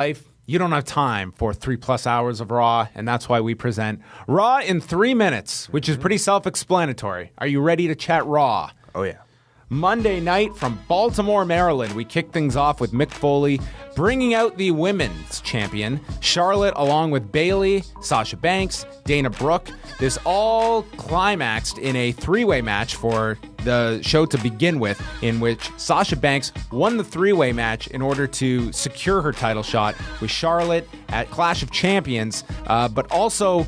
life, you don't have time for 3+ hours of Raw, and that's why we present Raw in 3 minutes, which is pretty self-explanatory. Are you ready to chat Raw? Oh, yeah. Monday night from Baltimore, Maryland, we kick things off with Mick Foley bringing out the women's champion, Charlotte, along with Bayley, Sasha Banks, Dana Brooke. This all climaxed in a three-way match for the show to begin with, in which Sasha Banks won the three-way match in order to secure her title shot with Charlotte at Clash of Champions, but also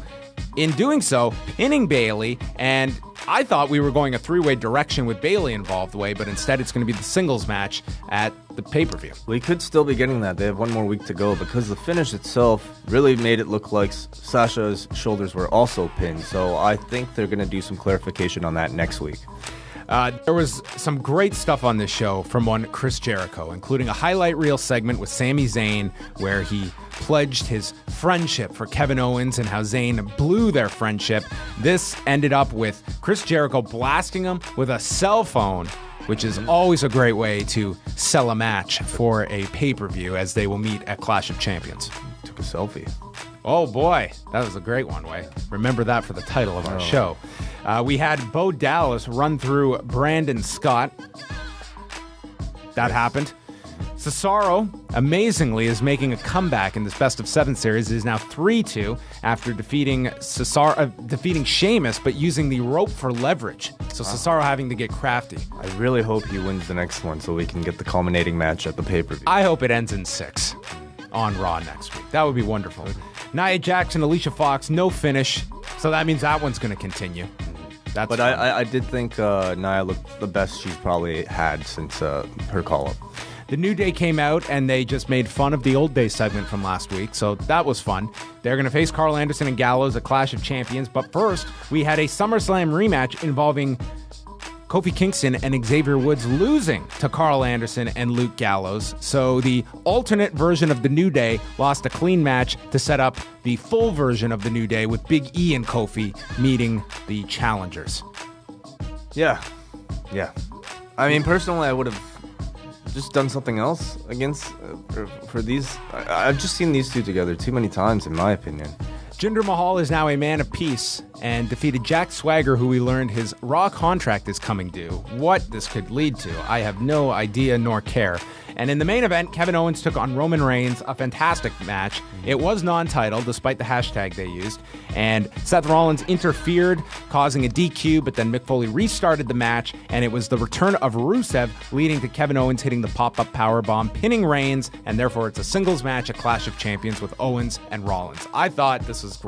in doing so, pinning Bayley. And I thought we were going a three-way direction with Bayley involved but instead it's going to be the singles match at the pay-per-view. We could still be getting that. They have one more week to go because the finish itself really made it look like Sasha's shoulders were also pinned. So I think they're going to do some clarification on that next week. There was some great stuff on this show from one Chris Jericho, including a highlight reel segment with Sami Zayn where he pledged his friendship for Kevin Owens and how Zayn blew their friendship. This ended up with Chris Jericho blasting him with a cell phone, which is always a great way to sell a match for a pay-per-view, as they will meet at Clash of Champions. Took a selfie. Oh boy, that was a great one, Way. Remember that for the title of our show. We had Bo Dallas run through Brandon Scott. That happened. Cesaro, amazingly, is making a comeback in this Best of 7 series. It is now 3-2 after defeating Sheamus, but using the rope for leverage. So Cesaro having to get crafty. I really hope he wins the next one so we can get the culminating match at the pay-per-view. I hope it ends in 6 on Raw next week. That would be wonderful. Nia Jackson, Alicia Fox, no finish. So that means that one's going to continue. But I did think Nia looked the best she's probably had since her call-up. The New Day came out and they just made fun of the Old Day segment from last week, so that was fun. They're going to face Carl Anderson and Gallows at Clash of Champions, but first, we had a SummerSlam rematch involving Kofi Kingston and Xavier Woods losing to Carl Anderson and Luke Gallows. So the alternate version of the New Day lost a clean match to set up the full version of the New Day with Big E and Kofi meeting the challengers. Yeah. I mean, personally, I would have just done something else against for these. I've just seen these two together too many times, in my opinion. Jinder Mahal is now a man of peace and defeated Jack Swagger, who we learned his Raw contract is coming due. What this could lead to, I have no idea nor care. And in the main event, Kevin Owens took on Roman Reigns, a fantastic match. It was non-title, despite the hashtag they used. And Seth Rollins interfered, causing a DQ, but then Mick Foley restarted the match, and it was the return of Rusev, leading to Kevin Owens hitting the pop-up powerbomb, pinning Reigns, and therefore it's a singles match at Clash of Champions with Owens and Rollins. I thought this was great.